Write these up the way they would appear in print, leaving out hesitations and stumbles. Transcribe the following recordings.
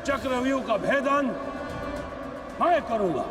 चक्रव्यूह का भेदन मैं करूंगा।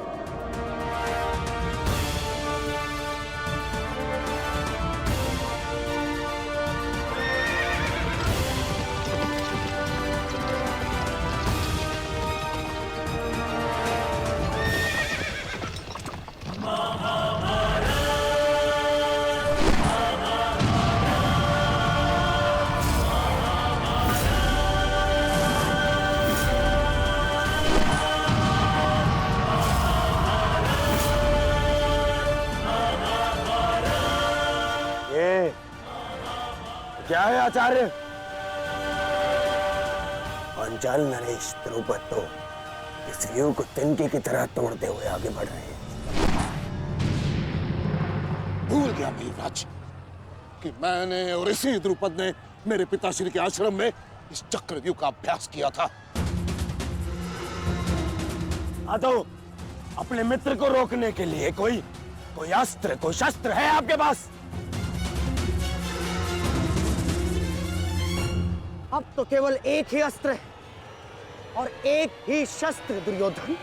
क्या है आचार्य? पांचाल नरेश द्रुपद तो इस व्यूह को तिनके की तरह तोड़ते हुए आगे बढ़ रहे हैं। भूल गया वीरराज कि मैंने और इसी द्रुपद ने मेरे पिताश्री के आश्रम में इस चक्रव्यूह का अभ्यास किया था। तो अपने मित्र को रोकने के लिए कोई अस्त्र, कोई शस्त्र है आपके पास? अब तो केवल एक ही अस्त्र है और एक ही शस्त्र दुर्योधन।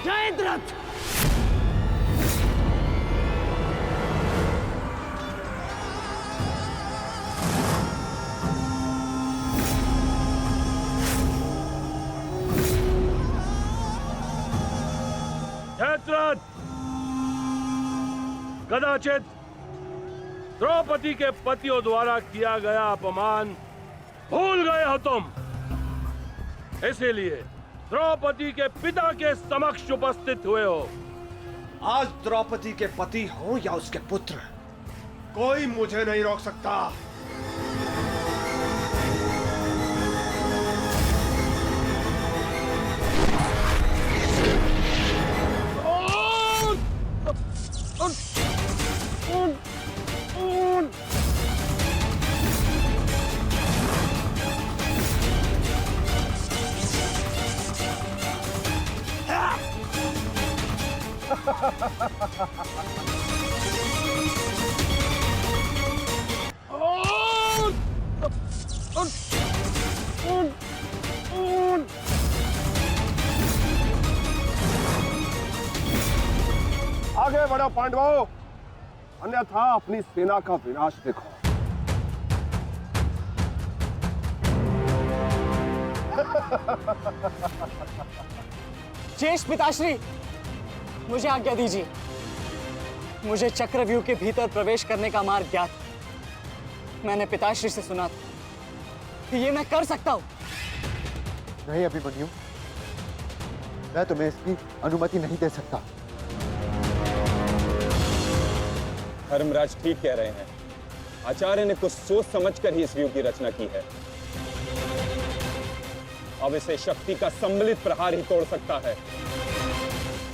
जयद्रथ! जयद्रथ! कदाचित द्रौपदी के पतियों द्वारा किया गया अपमान भूल गए हो तुम, इसीलिए द्रौपदी के पिता के समक्ष उपस्थित हुए हो। आज द्रौपदी के पति हो या उसके पुत्र, कोई मुझे नहीं रोक सकता। आगे बढ़ो पांडवों, अन्यथा अपनी सेना का विनाश देखो। ज्येष्ठ पिताश्री, मुझे आज्ञा दीजिए। मुझे चक्रव्यूह के भीतर प्रवेश करने का मार्ग ज्ञात है। मैंने पिताश्री से सुना था कि ये मैं कर सकता हूं। नहीं अभिमन्यु, मैं तुम्हें इसकी अनुमति नहीं दे सकता। धर्मराज ठीक कह रहे हैं। आचार्य ने कुछ सोच समझकर ही इस व्यूह की रचना की है। अब इसे शक्ति का सम्मिलित प्रहार ही तोड़ सकता है।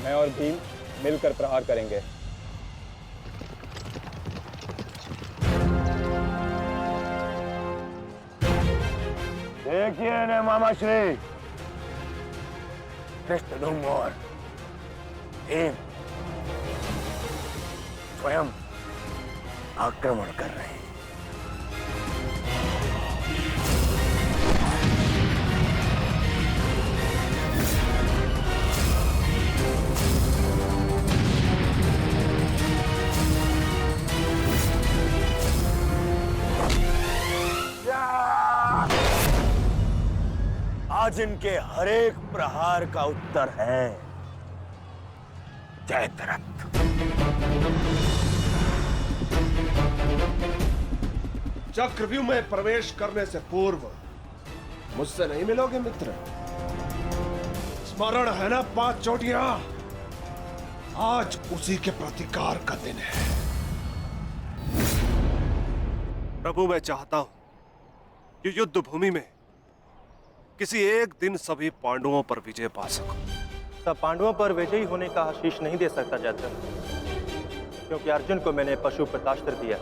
मैं और भीम मिलकर प्रहार करेंगे। देखिए ने मामा श्री, धृष्टद्युम्न और भीम स्वयं आक्रमण कर रहे हैं। आज इनके हर एक प्रहार का उत्तर है जयद्रथ। चक्रव्यूह में प्रवेश करने से पूर्व मुझसे नहीं मिलोगे मित्र? स्मरण है ना 5 चोटियां? आज उसी के प्रतिकार का दिन है। प्रभु, मैं चाहता हूं कि युद्ध भूमि में किसी एक दिन सभी पांडवों पर विजय पा सकूं। सब पांडवों पर विजयी होने का आशीष नहीं दे सकता जयद्रथ, क्योंकि अर्जुन को मैंने पशुपतास्त्र दिया।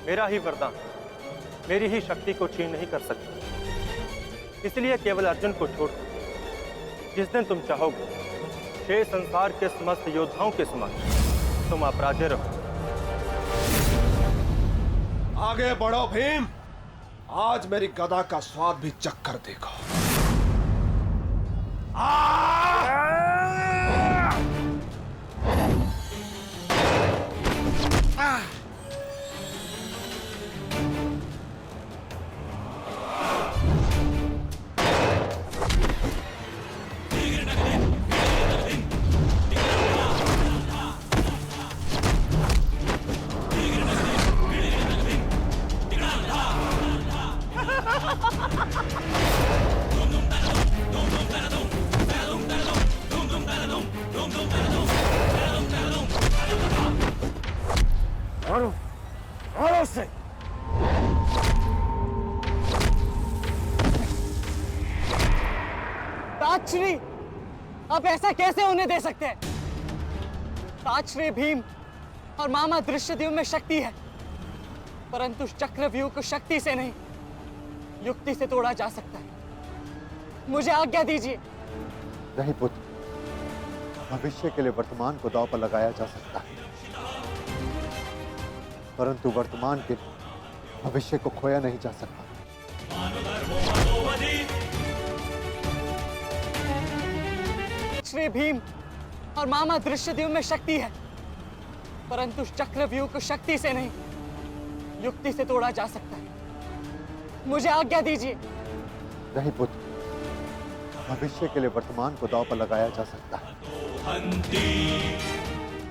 मेरा ही वरदान मेरी ही शक्ति को छीन नहीं कर सकता। इसलिए केवल अर्जुन को छोड़ जिस दिन तुम चाहोगे, शेष संसार के समस्त योद्धाओं के समक्ष तुम अपराजय रहो। आगे बढ़ो भीम, आज मेरी गदा का स्वाद भी चख कर देखो। मारो मारो उसे। ताजश्री, आप ऐसा कैसे होने दे सकते हैं? ताजश्री भीम और मामा दृश्यद्युम्न में शक्ति है, परंतु चक्रव्यूह को शक्ति से नहीं, युक्ति से तोड़ा जा सकता है। मुझे आज्ञा दीजिए। नहीं पुत्र, भविष्य के लिए वर्तमान को दांव पर लगाया जा सकता है, परंतु वर्तमान के लिए भविष्य को खोया नहीं जा सकता। श्री भीम और मामा दृश्यद्युम्न में शक्ति है, परंतु चक्रव्यूह को शक्ति से नहीं, युक्ति से तोड़ा जा सकता है। मुझे आज्ञा दीजिए। नहीं पुत्र, भविष्य के लिए वर्तमान को दांव पर लगाया जा सकता है,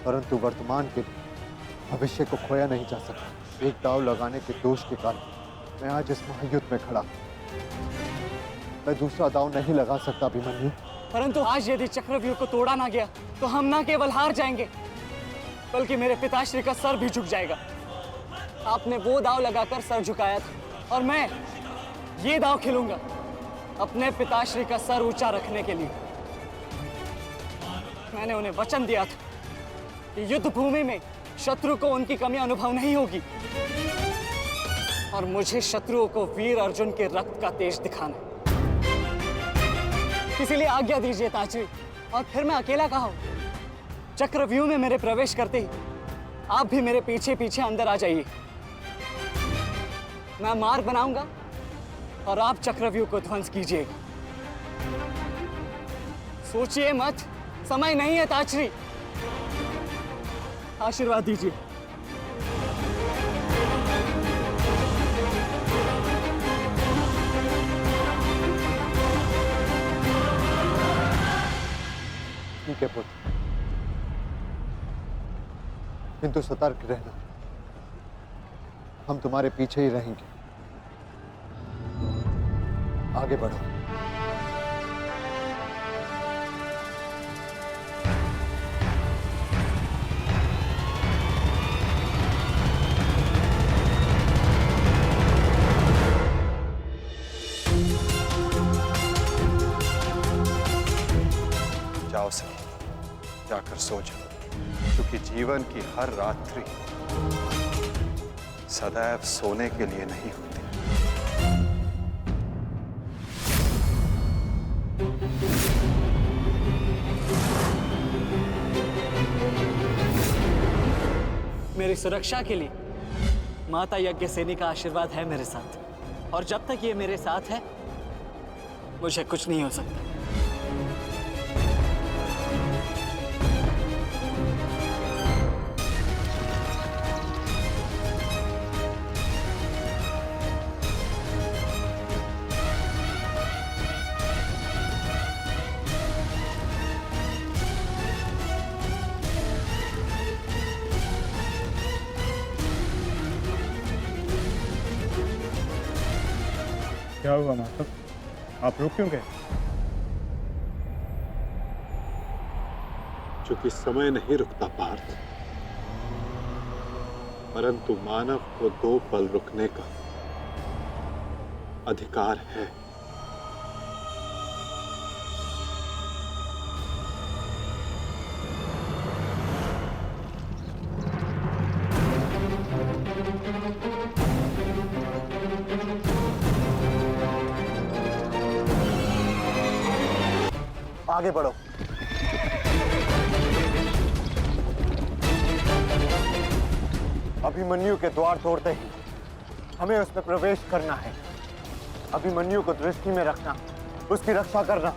परंतु वर्तमान के लिए भविष्य को खोया नहीं जा सकता। एक दांव लगाने के दोष के कारण मैं आज इस महायुद्ध में खड़ा हूं। मैं दूसरा दांव नहीं लगा सकता अभिमन्यु। परंतु आज यदि चक्रव्यूह को तोड़ा ना गया तो हम ना केवल हार जाएंगे, बल्कि मेरे पिताश्री का सर भी झुक जाएगा। आपने वो दांव लगाकर सर झुकाया था और मैं ये दांव खेलूंगा अपने पिताश्री का सर ऊंचा रखने के लिए। मैंने उन्हें वचन दिया था कि युद्ध भूमि में शत्रु को उनकी कमी अनुभव नहीं होगी, और मुझे शत्रुओं को वीर अर्जुन के रक्त का तेज दिखाना है। इसीलिए आज्ञा दीजिए ताजश्री, और फिर मैं अकेला कहा हूं। चक्रव्यूह में मेरे प्रवेश करते ही आप भी मेरे पीछे पीछे अंदर आ जाइए। मैं मार्ग बनाऊंगा और आप चक्रव्यूह को ध्वंस कीजिएगा। सोचिए मत, समय नहीं है ताजश्री। आशीर्वाद दीजिए। ठीक है पुत्र, किंतु सतर्क रहना। हम तुम्हारे पीछे ही रहेंगे। आगे बढ़ो। जाओ सर, जाकर सो जाओ, क्योंकि जीवन की हर रात्रि सदैव सोने के लिए नहीं होती। मेरी सुरक्षा के लिए माता यज्ञसेनी का आशीर्वाद है मेरे साथ, और जब तक ये मेरे साथ है मुझे कुछ नहीं हो सकता। क्या हुआ माधव, आप रुक क्यों गए? चूंकि समय नहीं रुकता पार्थ, परंतु मानव को 2 पल रुकने का अधिकार है। आगे बढ़ो। अभिमन्यु के द्वार तोड़ते ही हमें उसमें प्रवेश करना है। अभिमन्यु को दृष्टि में रखना, उसकी रक्षा करना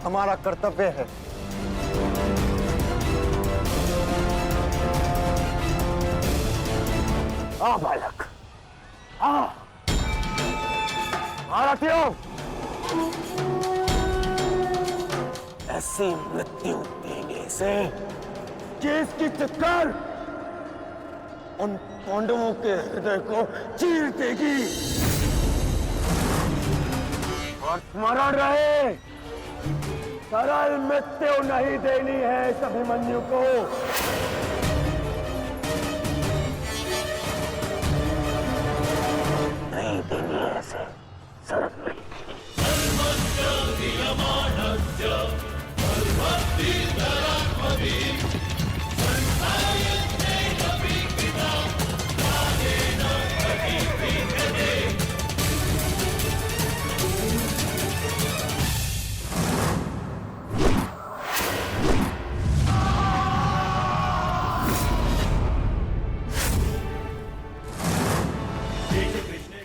हमारा कर्तव्य है। आ बालक, आ भारतीयों, ऐसी मृत्यु देने से कि इसकी चित्कार उन पांडवों के हृदय को चीर देगी। और स्मरण रहे, सरल मृत्यु नहीं देनी है इस अभिमन्यु को। नहीं देनी है ऐसे सरल मृत्यु।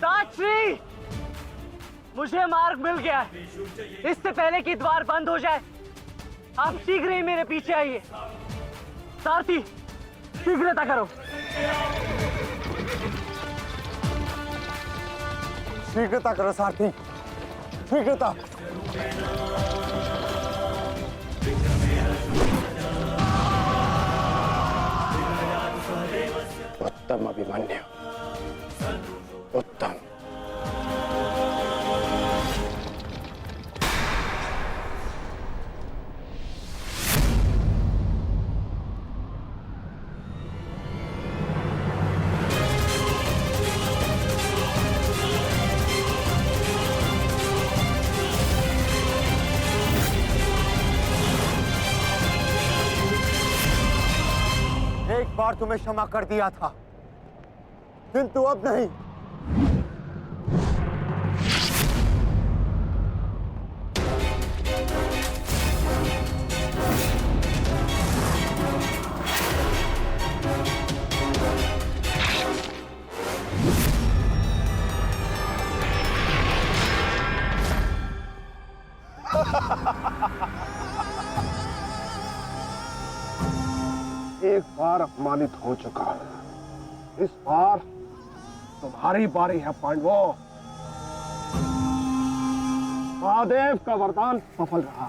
साक्षी, मुझे मार्ग मिल गया है। इससे पहले कि द्वार बंद हो जाए, आप शीघ्र ही मेरे पीछे आइए। सारथी, शीघ्रता करो। शीघ्रता करो सारथी, शीघ्रता। उत्तम अभिमन्यु, उत्तम। एक बार तुम्हें क्षमा कर दिया था, किंतु अब नहीं। एक बार अपमानित हो चुका हूं, इस बार तुम्हारी बारी है पांडवों। महादेव का वरदान सफल रहा।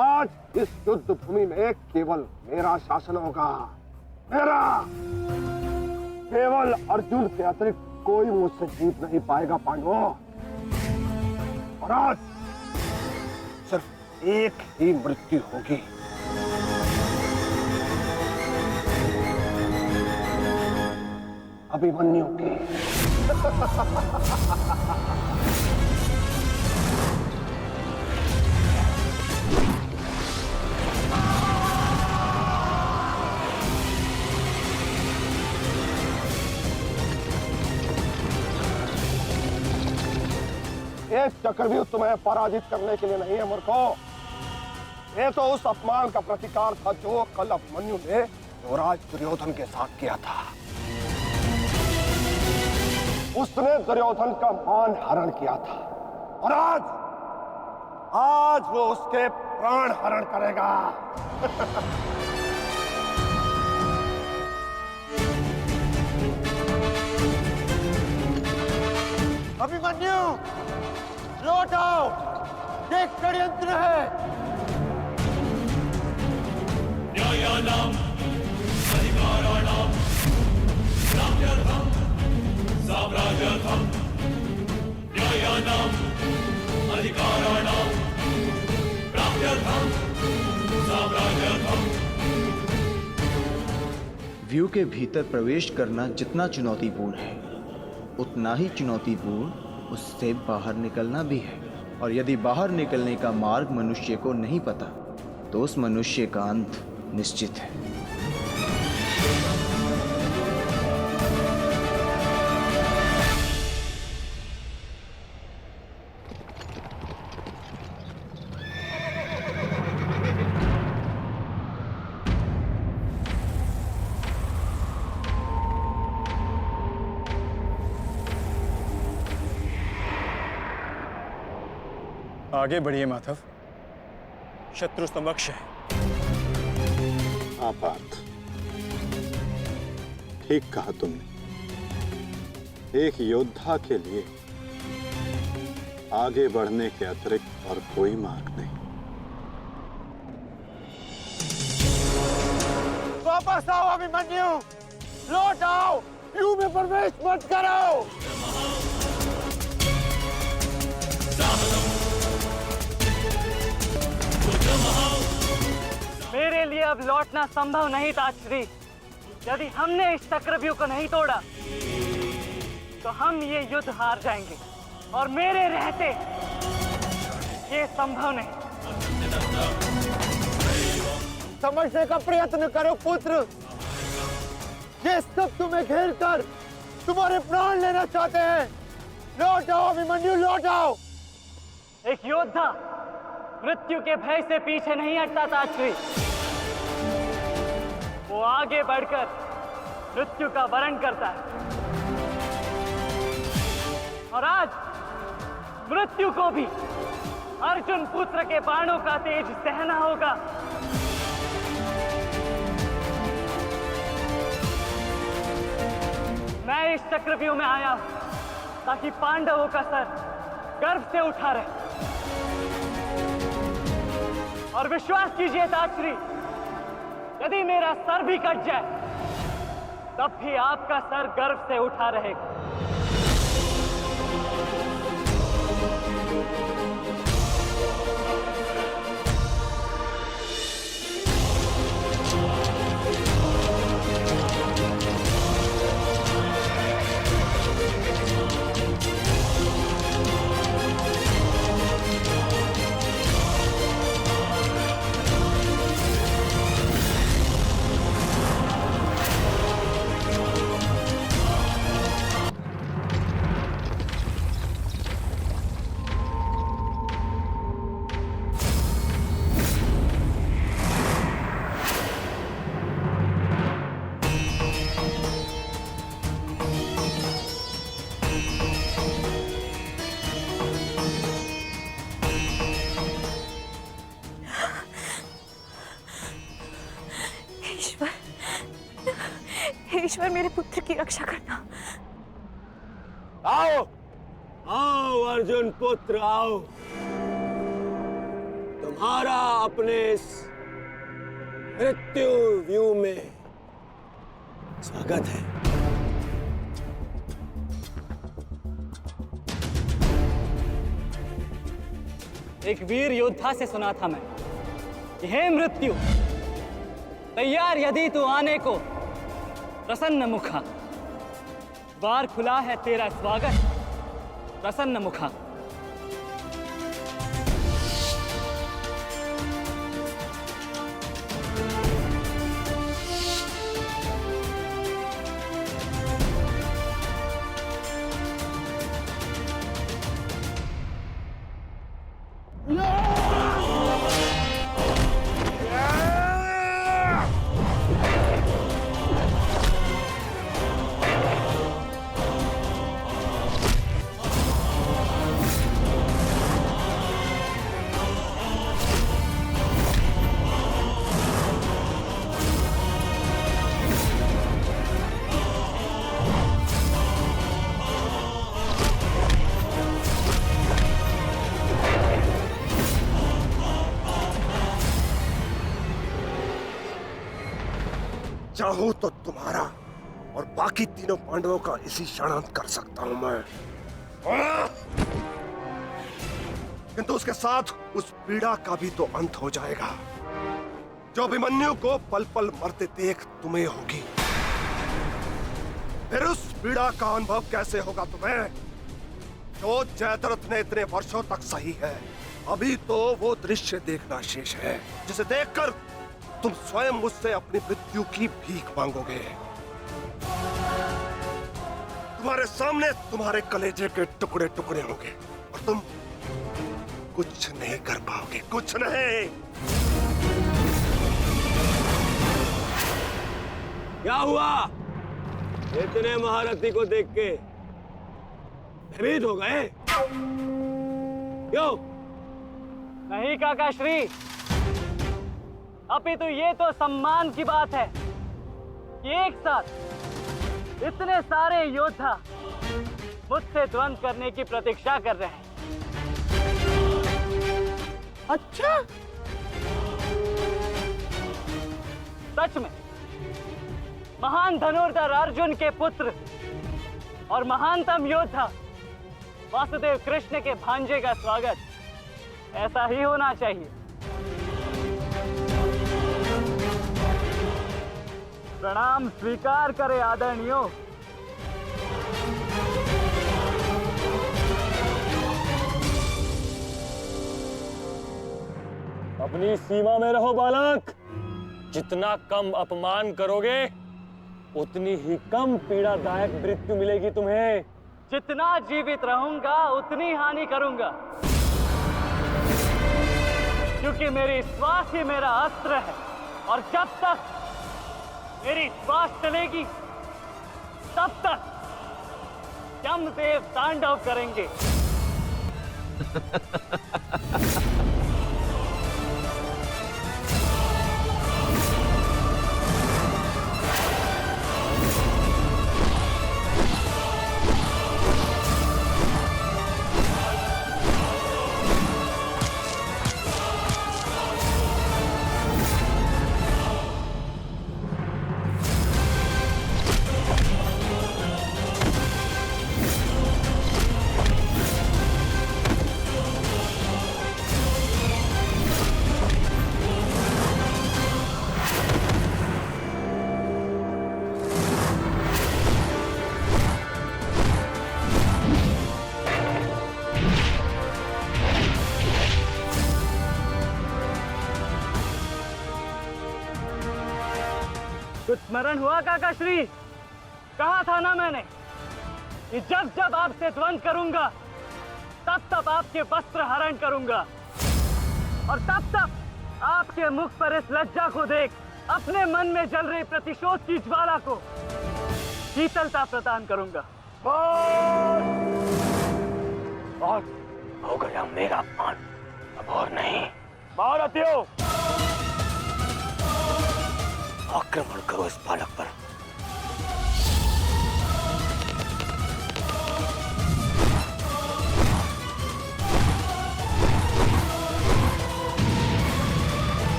आज इस युद्ध भूमि में केवल मेरा शासन होगा, मेरा। केवल अर्जुन के अतिरिक्त कोई मुझसे जीत नहीं पाएगा पांडवों। और आज सिर्फ एक ही मृत्यु होगी। अभिमन्यु की। ये चक्रव्यूह तुम्हें पराजित करने के लिए नहीं है मूर्खों। ये तो उस अपमान का प्रतिकार था जो कल अभिमन्यु ने युवराज दुर्योधन के साथ किया था। उसने दुर्योधन का मान हरण किया था और आज वो उसके प्राण हरण करेगा। अभिमन्यु, लौट आओ, ये षड्यंत्र है। न्यायानाम अधिकाराणाम राम्यर्थम साम्राज्यर्थम। न्यायानाम अधिकाराणाम राम्यर्थम साम्राज्यर्थम। व्यू के भीतर प्रवेश करना जितना चुनौतीपूर्ण है, उतना ही चुनौतीपूर्ण उससे बाहर निकलना भी है। और यदि बाहर निकलने का मार्ग मनुष्य को नहीं पता, तो उस मनुष्य का अंत निश्चित है। आगे बढ़िए माधव, शत्रु समक्ष है। हाँ पार्थ, ठीक कहा तुमने। एक योद्धा के लिए आगे बढ़ने के अतिरिक्त और कोई मार्ग नहीं। वापस आओ अभिमन्यु, लौट आओ, व्यू में प्रवेश मत करो। मेरे लिए अब लौटना संभव नहीं था श्री। यदि हमने इस चक्रव्यूह को नहीं तोड़ा तो हम ये युद्ध हार जाएंगे, और मेरे रहते ये संभव नहीं। समझने का प्रयत्न करो पुत्र, ये सब तुम्हें घेर कर तुम्हारे प्राण लेना चाहते हैं। लौट आओ अभिमन्यु, लौट आओ। एक योद्धा मृत्यु के भय से पीछे नहीं हटता था श्री। वो आगे बढ़कर मृत्यु का वरण करता है, और आज मृत्यु को भी अर्जुन पुत्र के बाणों का तेज सहना होगा। मैं इस चक्रव्यूह में आया हूं ताकि पांडवों का सर गर्व से उठा रहे। और विश्वास कीजिए ताश्री, यदि मेरा सर भी कट जाए तब भी आपका सर गर्व से उठा रहेगा। ईश्वर, मेरे पुत्र की रक्षा करना। आओ आओ अर्जुन पुत्र, आओ। तुम्हारा अपने इस मृत्यु व्यू में स्वागत है। एक वीर योद्धा से सुना था मैं कि हे मृत्यु, तैयार यदि तू आने को प्रसन्न मुखा, द्वार खुला है तेरा स्वागत प्रसन्न मुखा। चाहूं तो तुम्हारा और बाकी तीनों पांडवों का इसी क्षण अंत कर सकता हूं मैं, किंतु उसके साथ उस पीड़ा का भी तो अंत हो जाएगा जो अभिमन्यु को पल पल मरते देख तुम्हें होगी। फिर उस पीड़ा का अनुभव कैसे होगा तुम्हें जो जयद्रथ ने इतने वर्षों तक सही है। अभी तो वो दृश्य देखना शेष है जिसे देखकर तुम स्वयं मुझसे अपनी मृत्यु की भीख मांगोगे। तुम्हारे सामने तुम्हारे कलेजे के टुकड़े टुकड़े होंगे और तुम कुछ नहीं कर पाओगे, कुछ नहीं। क्या हुआ? इतने महारथी को देख के भयभीत हो गए? क्यों? नहीं काका श्री, अपितु ये तो सम्मान की बात है कि एक साथ इतने सारे योद्धा मुझसे द्वंद्व करने की प्रतीक्षा कर रहे हैं। अच्छा, सच में महान धनुर्धर अर्जुन के पुत्र और महानतम योद्धा वासुदेव कृष्ण के भांजे का स्वागत ऐसा ही होना चाहिए। प्रणाम स्वीकार करे आदरणीयों। अपनी सीमा में रहो बालक। जितना कम अपमान करोगे उतनी ही कम पीड़ादायक मृत्यु मिलेगी तुम्हें। जितना जीवित रहूंगा उतनी हानि करूंगा, क्योंकि मेरी श्वास ही मेरा अस्त्र है और जब तक मेरी श्वास चलेगी तब तक यमदेव तांडव करेंगे। कुछ स्मरण हुआ काका श्री? कहा था ना मैंने कि जब जब आपसे द्वंद्व करूंगा तब तब आपके वस्त्र हरण करूंगा और तब तब आपके मुख पर इस लज्जा को देख अपने मन में जल रही प्रतिशोध की ज्वाला को शीतलता प्रदान करूंगा। बहुत हो गया मेरा अपमान, अब और नहीं। महारथियों, आक्रमण करो इस बालक पर।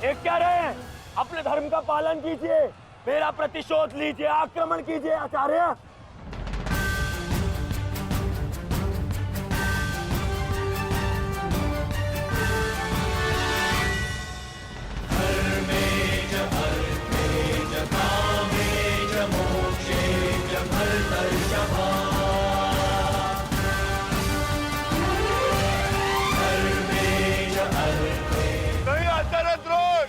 एक क्या रहे हैं? अपने धर्म का पालन कीजिए, मेरा प्रतिशोध लीजिए, आक्रमण कीजिए आचार्य। नहीं आचार्य द्रोण,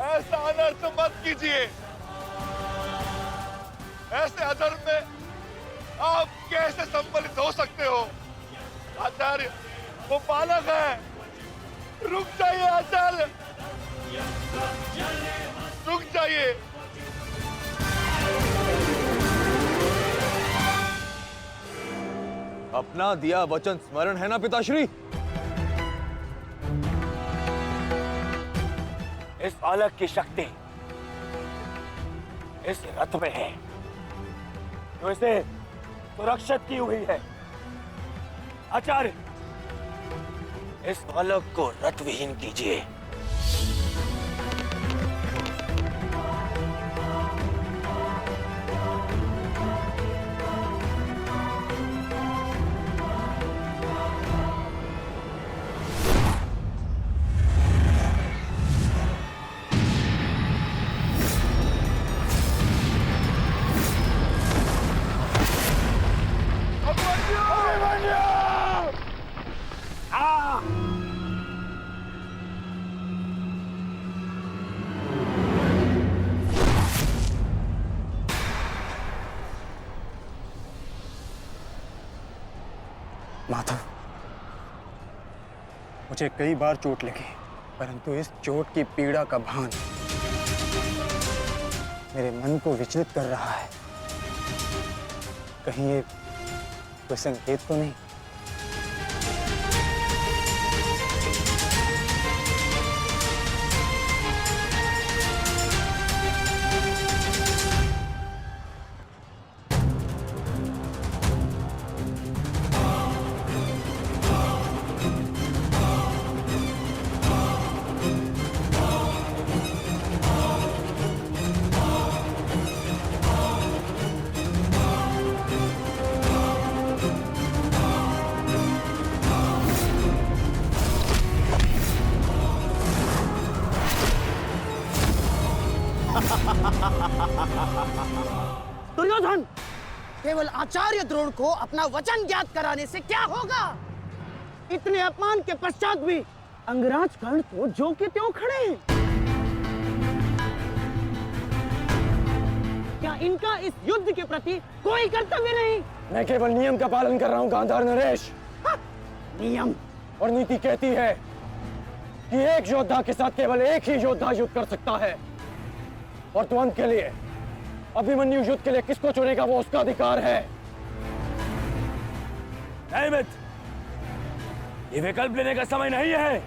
ऐसा अनर्थ मत कीजिए। ऐसे अधर्म में आप कैसे सम्मिलित हो सकते हो? आचार्य, वो बालक है। रुक जाइए आचार्य, रुक जाइए। अपना दिया वचन स्मरण है ना पिताश्री? इस बालक की शक्ति इस रथ में है जो इसे सुरक्षित की हुई है। आचार्य, इस बालक को रथ विहीन कीजिए। माधव, मुझे कई बार चोट लगी, परंतु इस चोट की पीड़ा का भान मेरे मन को विचलित कर रहा है। कहीं ये कोई संकेत तो नहीं? दुर्योधन, केवल आचार्य द्रोण को अपना वचन ज्ञात कराने से क्या होगा? इतने अपमान के पश्चात भी अंगराज कर्ण तो जो के त्यों खड़े हैं। क्या इनका इस युद्ध के प्रति कोई कर्तव्य नहीं? मैं केवल नियम का पालन कर रहा हूं गांधार नरेश। नियम और नीति कहती है कि एक योद्धा के साथ केवल एक ही योद्धा युद्ध कर सकता है, और तुरंत के लिए अभिमन्यु युद्ध के लिए किसको चुनेगा वो उसका अधिकार है। मित्र, ये विकल्प लेने का समय नहीं है,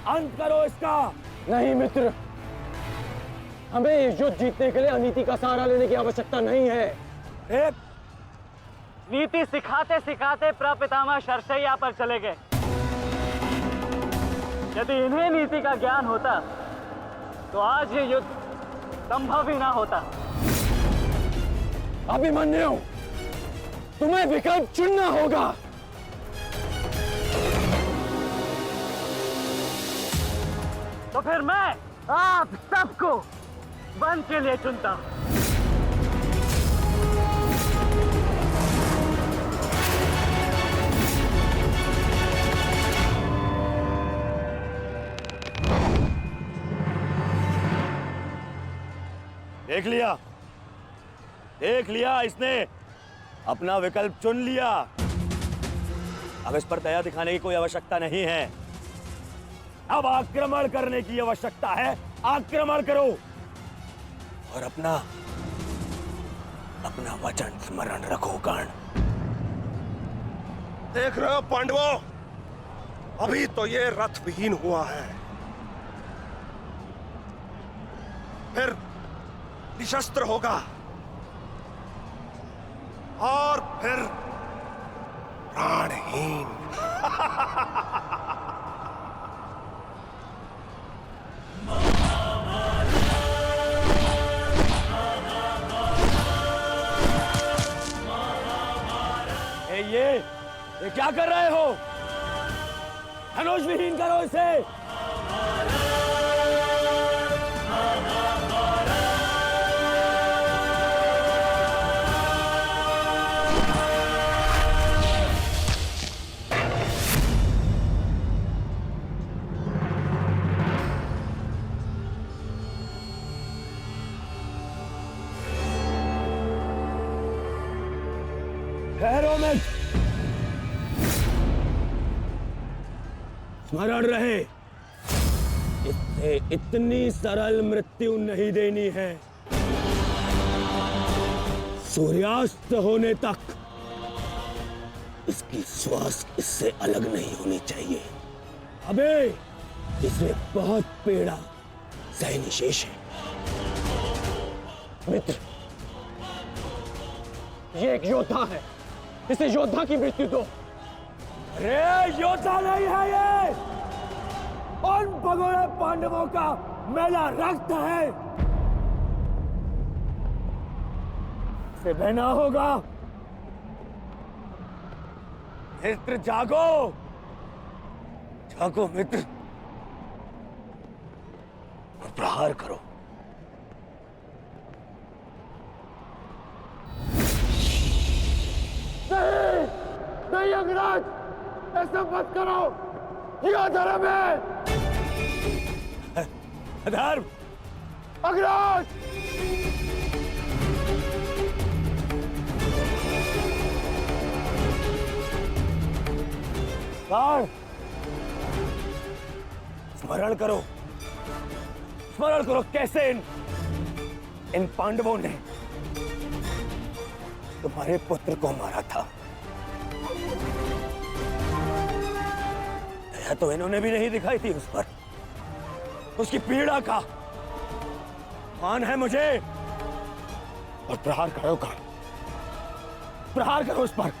अंत करो इसका। नहीं मित्र, हमें इस युद्ध जीतने के लिए अनीति का सहारा लेने की आवश्यकता नहीं है। नीति सिखाते सिखाते प्रपितामह शरशैया पर चले गए। यदि इन्हें नीति का ज्ञान होता तो आज ये युद्ध संभव ही ना होता। अभिमन्यु, तुम्हें विकल्प चुनना होगा। तो फिर मैं आप सबको वन के लिए चुनता हूं। देख लिया इसने अपना विकल्प चुन लिया। अब इस पर दया दिखाने की कोई आवश्यकता नहीं है। अब आक्रमण करने की आवश्यकता है। आक्रमण करो और अपना वचन स्मरण रखो कर्ण। देख रहे हो पांडवों, अभी तो ये रथ विहीन हुआ है, फिर निशस्त्र होगा और फिर प्राणहीन। ये क्या कर रहे हो? धनुष विहीन करो इसे। ठहरो मत, स्मरण रहे, इससे इतनी सरल मृत्यु नहीं देनी है। सूर्यास्त होने तक इसकी श्वास इससे अलग नहीं होनी चाहिए। अबे इसे बहुत पीड़ा सहनी शेष है। मित्र, ये एक योद्धा है, इसे योद्धा की मृत्यु दो। अरे योद्धा नहीं है ये, उन भगोड़े पांडवों का मैला रक्त है। इसे बहना होगा। मित्र जागो, जागो मित्र, और प्रहार करो। नहीं, नहीं अंगराज, ऐसा मत करो, यह धर्म है। अधर्म? अंगराज! स्मरण करो, स्मरण करो कैसे इन पांडवों ने तुम्हारे पुत्र को मारा था। दया तो इन्होंने भी नहीं दिखाई थी उस पर। उसकी पीड़ा का मान है मुझे। और प्रहार करो का, प्रहार करो उस पर।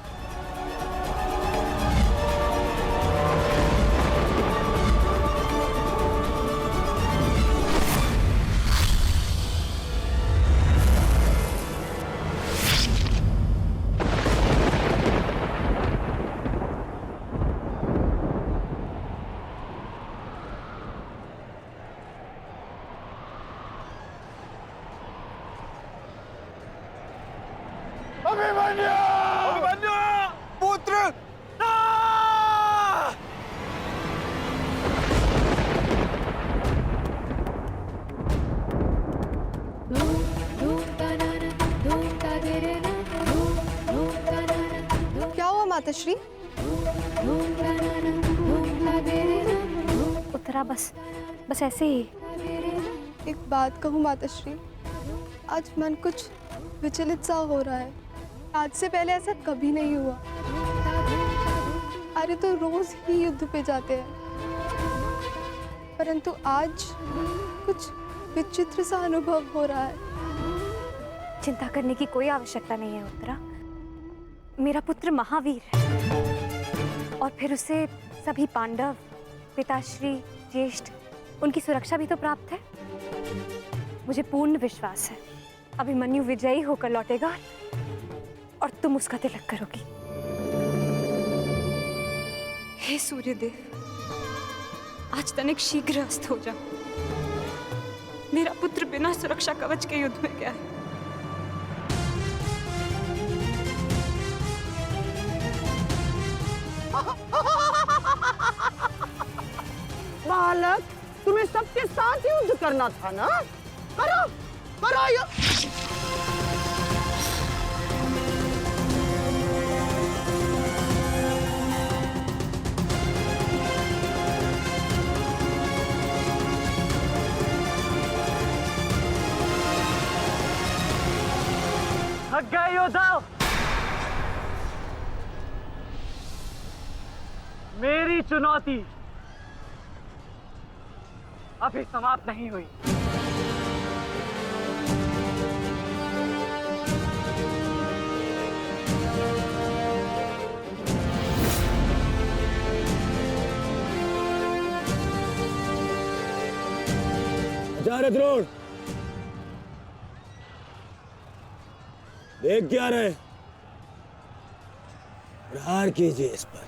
अभिमन्यु! अभिमन्यु! पुत्र! क्या हुआ माताश्री? उत्तरा बस ऐसे ही। एक बात कहूँ माताश्री, आज मन कुछ विचलित सा हो रहा है। आज से पहले ऐसा कभी नहीं हुआ। अरे तो रोज ही युद्ध पे जाते हैं, परंतु आज कुछ विचित्र सा अनुभव हो रहा है। चिंता करने की कोई आवश्यकता नहीं है उत्तरा। मेरा पुत्र महावीर है और फिर उसे सभी पांडव, पिताश्री, ज्येष्ठ, उनकी सुरक्षा भी तो प्राप्त है। मुझे पूर्ण विश्वास है अभिमन्यु विजयी होकर लौटेगा और तुम उसका तिलक करोगी। हे सूर्यदेव, आज तनिक शीघ्र अस्त हो जाओ। मेरा पुत्र बिना सुरक्षा कवच के युद्ध में गया है। बालक, तुम्हें सबके साथ युद्ध करना था ना? करो, करो युद्ध। थक गए योद्धाओं? मेरी चुनौती अभी समाप्त नहीं हुई। आचार्य द्रोण, देख क्या रहे? प्रहार कीजिए इस पर।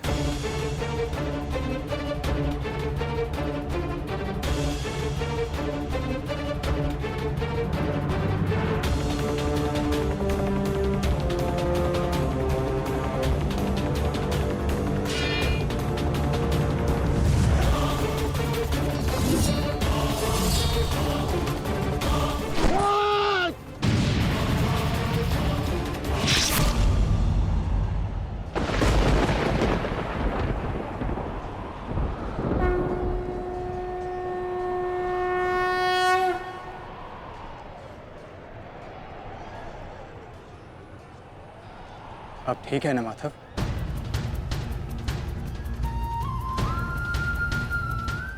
अब ठीक है ना माधव?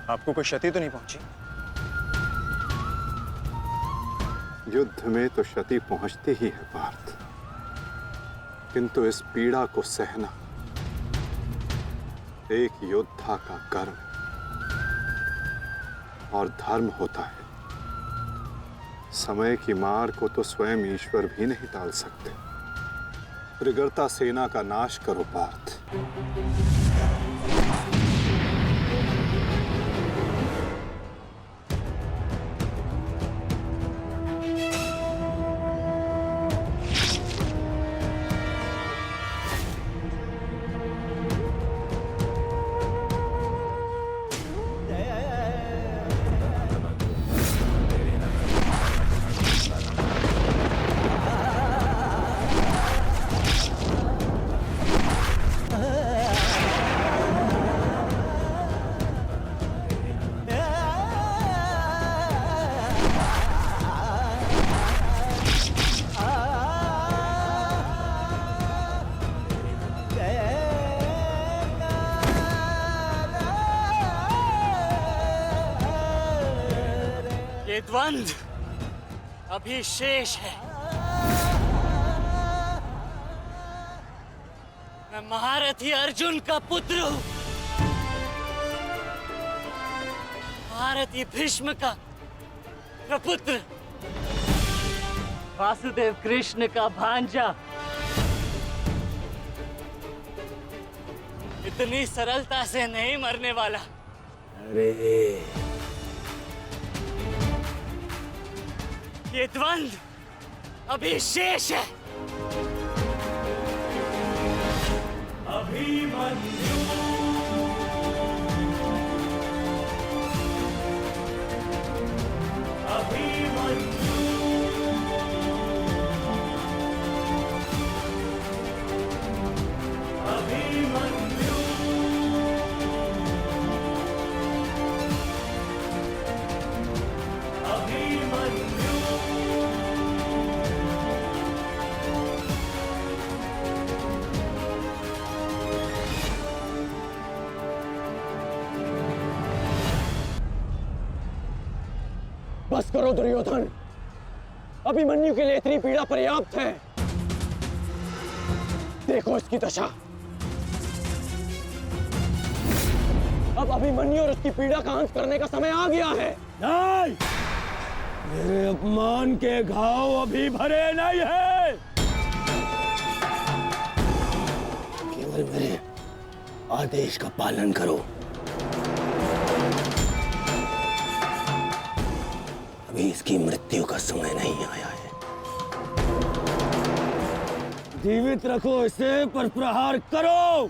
आपको कोई क्षति तो नहीं पहुंची? युद्ध में तो क्षति पहुंचती ही है पार्थ, किंतु इस पीड़ा को सहना एक योद्धा का कर्म और धर्म होता है। समय की मार को तो स्वयं ईश्वर भी नहीं टाल सकते। त्रिगर्ता सेना का नाश करो पार्थ। ये द्वंद्व अभी शेष है। मैं महारथी अर्जुन का पुत्र हूं, महारथी भीष्म का प्रपुत्र, वासुदेव कृष्ण का भांजा। इतनी सरलता से नहीं मरने वाला। अरे ये द्वंद्व अभी शेष है। अभिमन्यु अभिमन्यु अभिमन्यु अभिमन्यु बस करो दुर्योधन, अभिमन्यु के लिए इतनी पीड़ा पर्याप्त है। देखो इसकी दशा। अब अभिमन्यु और उसकी पीड़ा का अंत करने का समय आ गया है। नहीं, मेरे अपमान के घाव अभी भरे नहीं है। केवल मेरे आदेश का पालन करो। अभी इसकी मृत्यु का समय नहीं आया है। जीवित रखो इसे, पर प्रहार करो।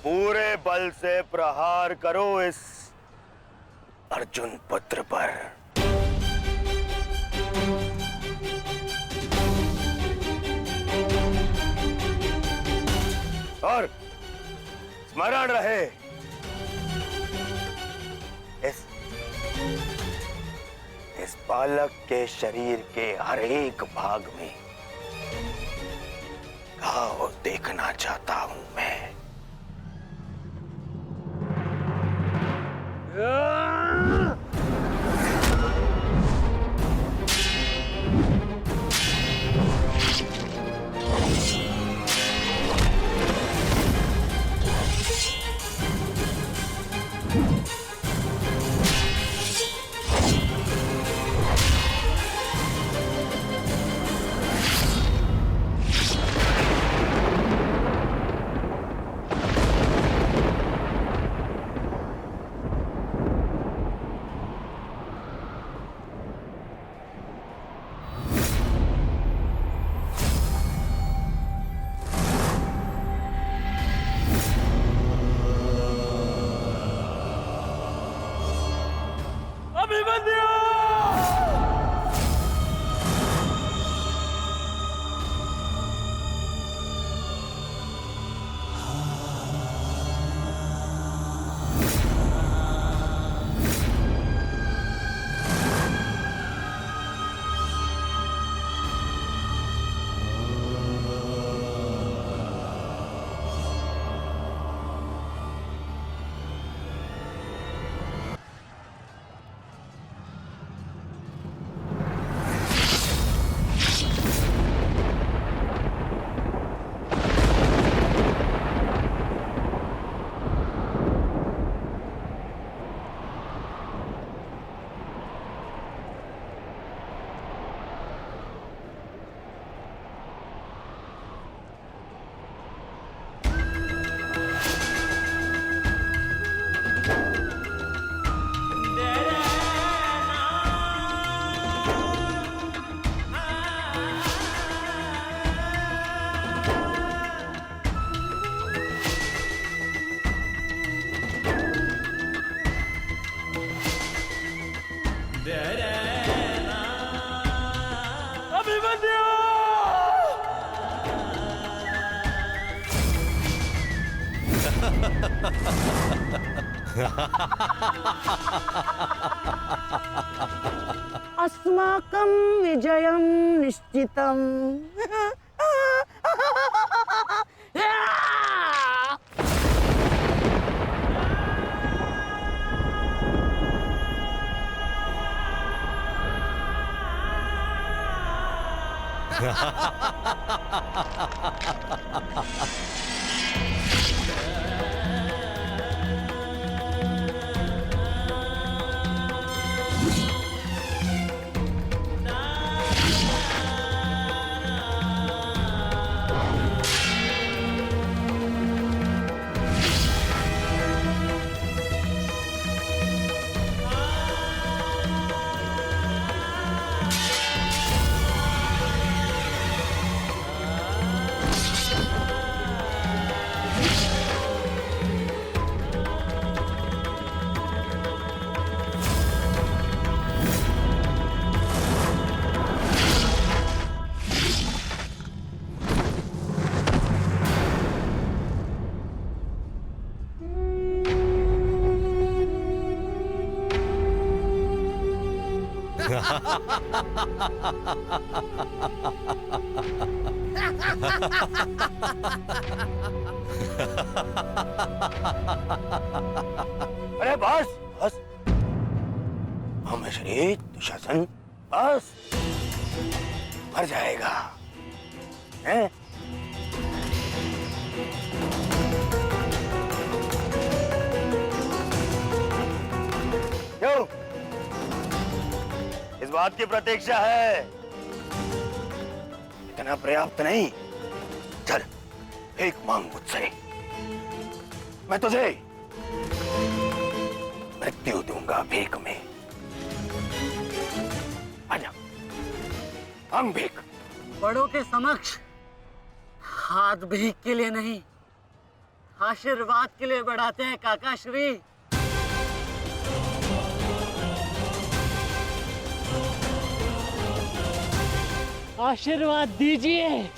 पूरे बल से प्रहार करो इस अर्जुन पुत्र पर। और स्मरण रहे, इस बालक के शरीर के हर एक भाग में घाव देखना चाहता हूं मैं। अस्माकं विजयं निश्चितम्। अरे बस बस, श्री दुशासन बस, मर जाएगा हैं? क्यों? इस बात की प्रतीक्षा है? इतना पर्याप्त नहीं? चल एक मांग मुझसे, मैं तुझे मृत्यु दूंगा भीख में। आजा, मांग भीख। बड़ों के समक्ष हाथ भीख के लिए नहीं, आशीर्वाद के लिए बढ़ाते हैं काका श्री। आशीर्वाद दीजिए।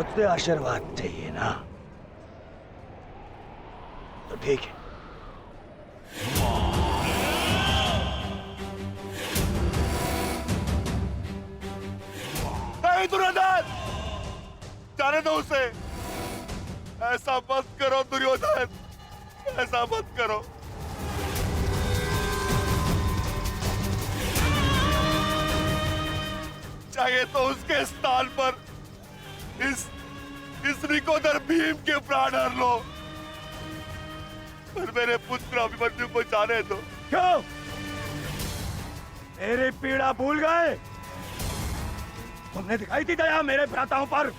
मुझसे आशीर्वाद चाहिए ना, तो ठीक है। नहीं दुर्योधन, जाने दो उसे। ऐसा मत करो दुर्योधन, ऐसा मत करो। चाहिए तो उसके स्थान पर इस निकोदर भीम के प्राण हर लो, पर मेरे पुत्र अभिमन्यु को जाने दो। क्यों? मेरी पीड़ा भूल गए? तुमने दिखाई थी दया मेरे भ्राताओं पर,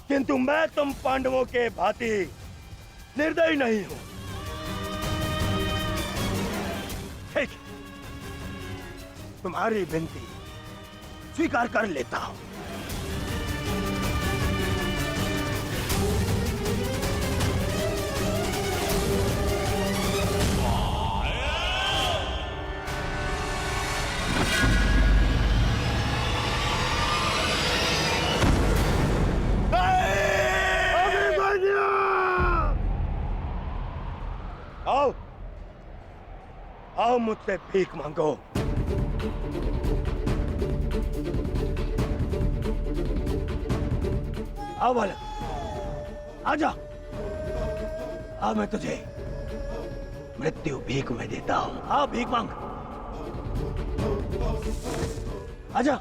किंतु मैं तुम पांडवों के भांति निर्दयी नहीं हूं। ठीक, तुम्हारी विनती स्वीकार कर लेता हूं। आओ, आओ मुझसे भीख मांगो। आओ बालक, आजा। आ मैं तुझे मृत्यु भीख में देता हूं। आ भीख मांग, आजा।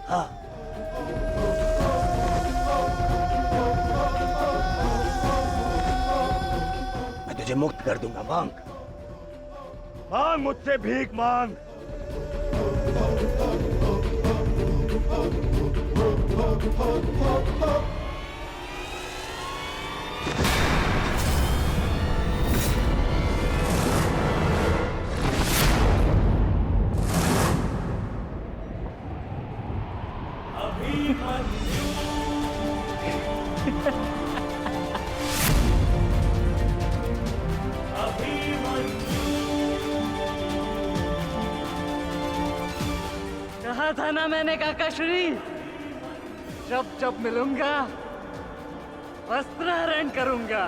हाँ, मैं तुझे मुक्त कर दूंगा। मांग, मांग मुझसे भीख मांग। कहा था ना मैंने काकाश्री, जब जब मिलूंगा वस्त्रहरण करूंगा।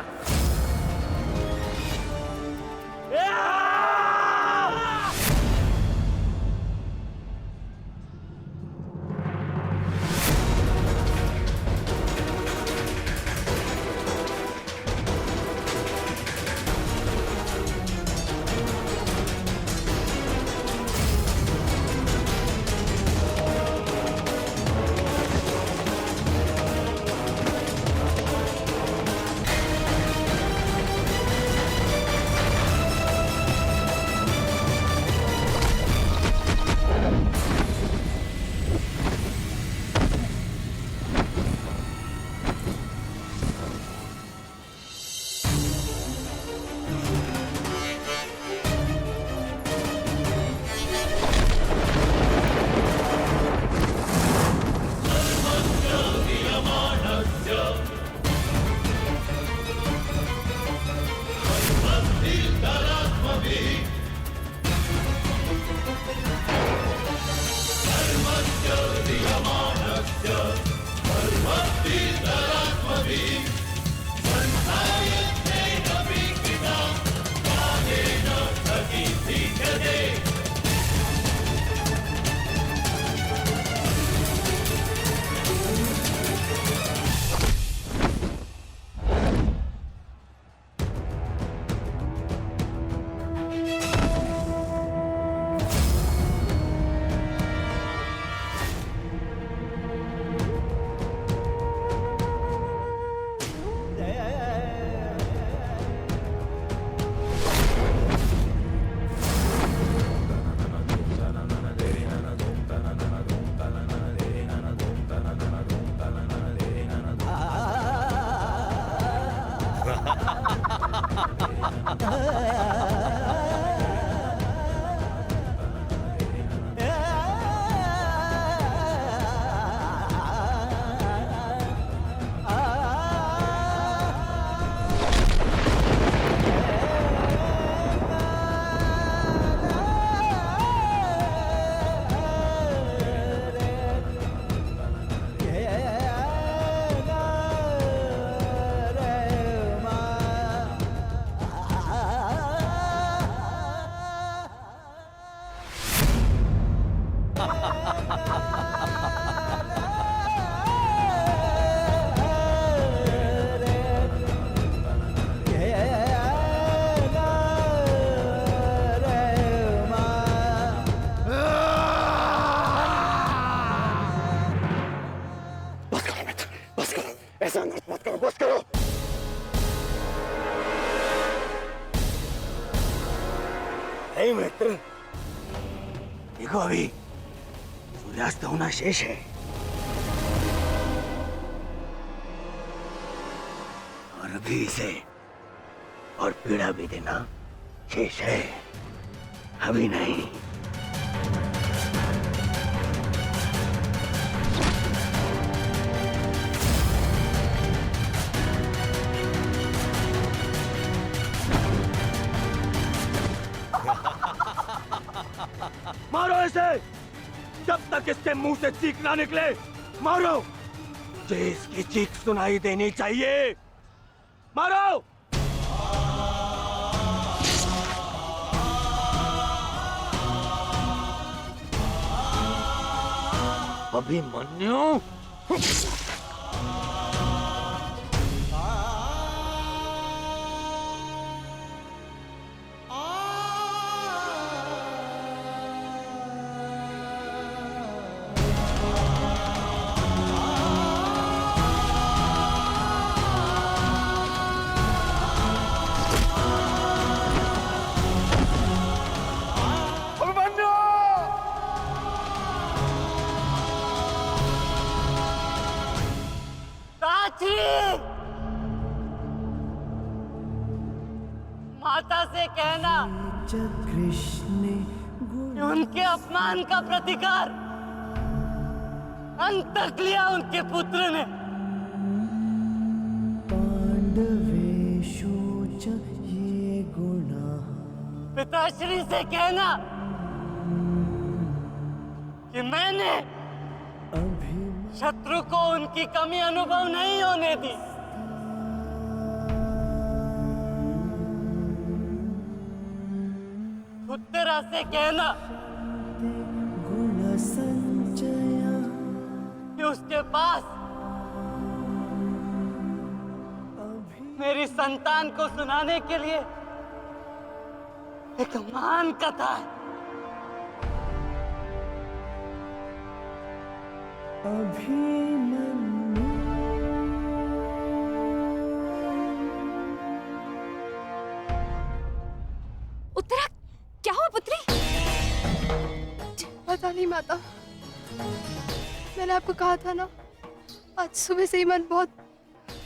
नहीं मित्र, देखो अभी सूर्यास्त होना शेष है और अभी इसे और पीड़ा भी देना शेष है, अभी नहीं। मारो इसे जब तक इसके मुंह से चीख ना निकले, मारो। मुझे इसकी चीख सुनाई देनी चाहिए, मारो। अभिमन्यु, माता से कहना कि उनके अपमान का प्रतिकार अंत तक लिया उनके पुत्र ने। पिताश्री से कहना कि मैंने शत्रु को उनकी कमी अनुभव नहीं होने दी। उत्तरा से कहना कि उसके पास मेरी संतान को सुनाने के लिए एक महान कथा है। उत्तरा, क्या हुआ पुत्री? पता नहीं माता, मैंने आपको कहा था ना, आज सुबह से ही मन बहुत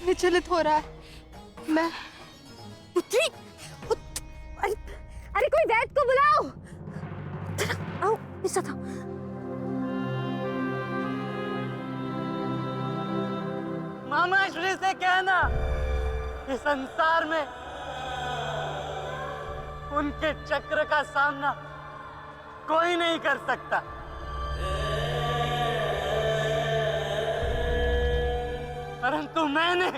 विचलित हो रहा है। मैं पुत्री, अरे कोई वैद्य को बुलाओ। आओ, ऐसा था। मामा श्री से कहना कि संसार में उनके चक्र का सामना कोई नहीं कर सकता। परंतु मैंने,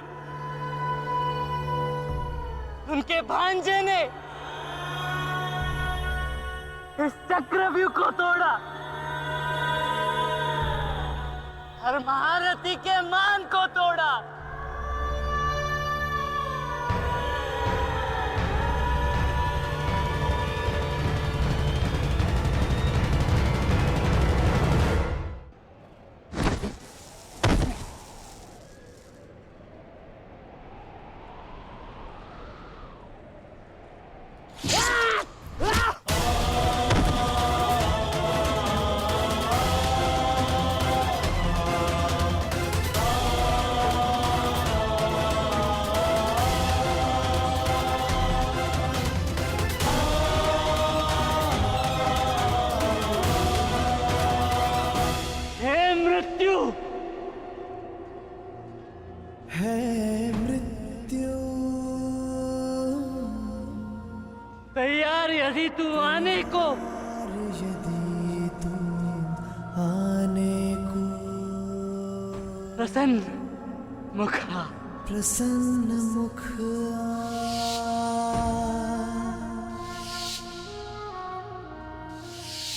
उनके भांजे ने इस चक्रव्यूह को तोड़ा और महारथी के मान को तोड़ा। तैयार यदि तू आने को, प्रसन्न मुखा, प्रसन्न मुख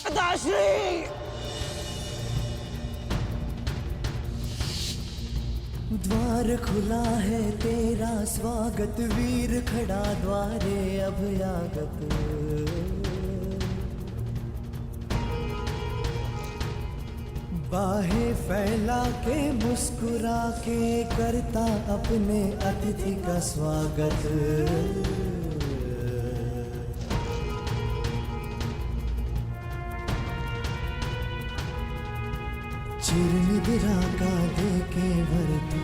पिताश्री, द्वार खुला है तेरा स्वागत, वीर खड़ा द्वारे अभयागत। बाहें फैला के मुस्कुरा के करता अपने अतिथि का स्वागत। चिरनिद्रा का देके वर तू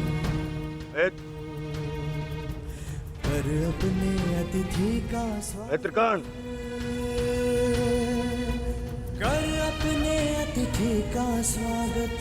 कर अपने अतिथि का नेत्रकांड कर अपने अतिथि का स्वागत।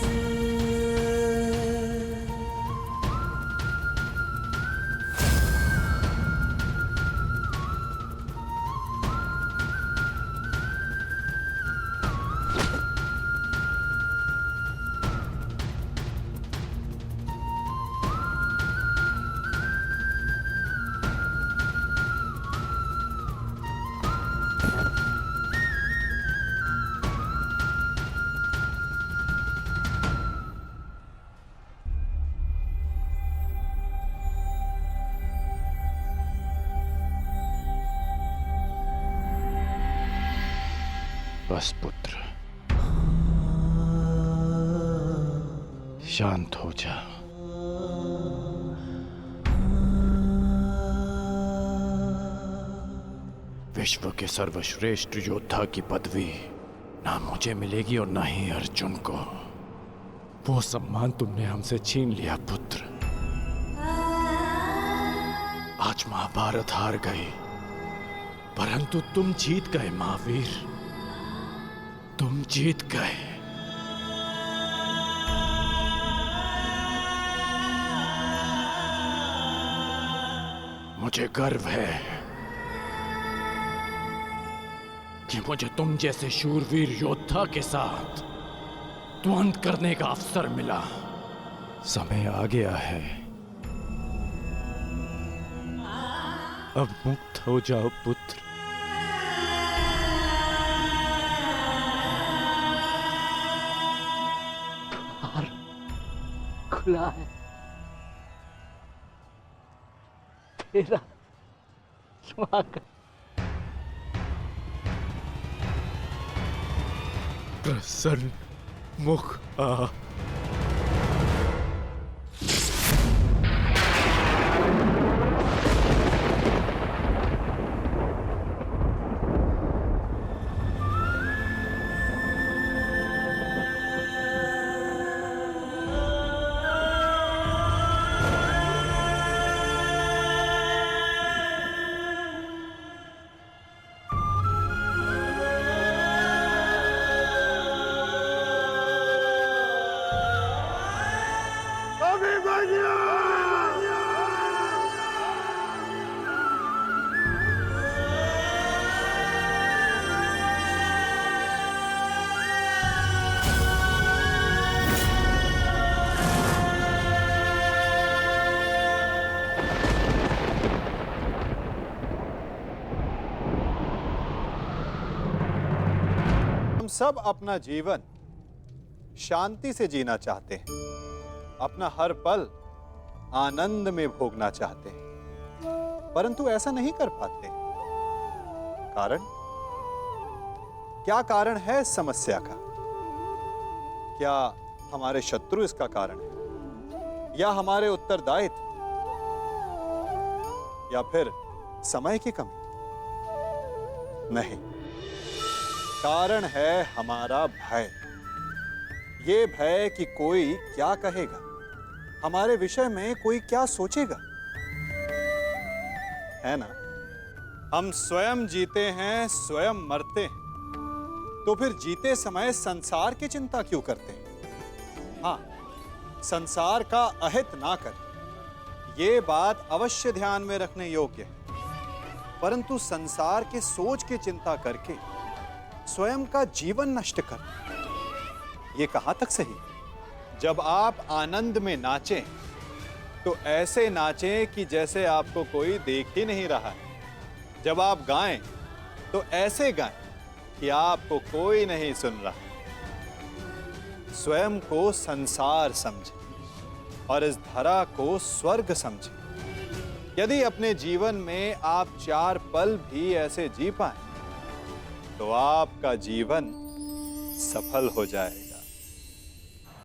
बस पुत्र, शांत हो जा। विश्व के सर्वश्रेष्ठ योद्धा की पदवी ना मुझे मिलेगी और ना ही अर्जुन को। वो सम्मान तुमने हमसे छीन लिया पुत्र। आज महाभारत हार गई, परंतु तुम जीत गए महावीर, तुम जीत गए। मुझे गर्व है कि मुझे तुम जैसे शूरवीर योद्धा के साथ द्वंद्व करने का अवसर मिला। समय आ गया है, अब मुक्त हो जाओ पुत्र। खुला है तेरा स्वागत। प्रसन्न मुख आ। हम सब अपना जीवन शांति से जीना चाहते हैं, अपना हर पल आनंद में भोगना चाहते हैं, परंतु ऐसा नहीं कर पाते। कारण क्या कारण है इस समस्या का? क्या हमारे शत्रु इसका कारण है, या हमारे उत्तरदायित्व, या फिर समय की कमी? नहीं, कारण है हमारा भय। ये भय कि कोई क्या कहेगा, हमारे विषय में कोई क्या सोचेगा, है ना? हम स्वयं जीते हैं, स्वयं मरते हैं, तो फिर जीते समय संसार की चिंता क्यों करते हैं? हाँ, संसार का अहित ना कर, ये बात अवश्य ध्यान में रखने योग्य है। परंतु संसार के सोच की चिंता करके स्वयं का जीवन नष्ट कर, ये कहां तक सही? जब आप आनंद में नाचें तो ऐसे नाचें कि जैसे आपको कोई देख ही नहीं रहा है। जब आप गाएं तो ऐसे गाएं कि आपको कोई नहीं सुन रहा। स्वयं को संसार समझें और इस धरा को स्वर्ग समझें। यदि अपने जीवन में आप 4 पल भी ऐसे जी पाएं तो आपका जीवन सफल हो जाएगा।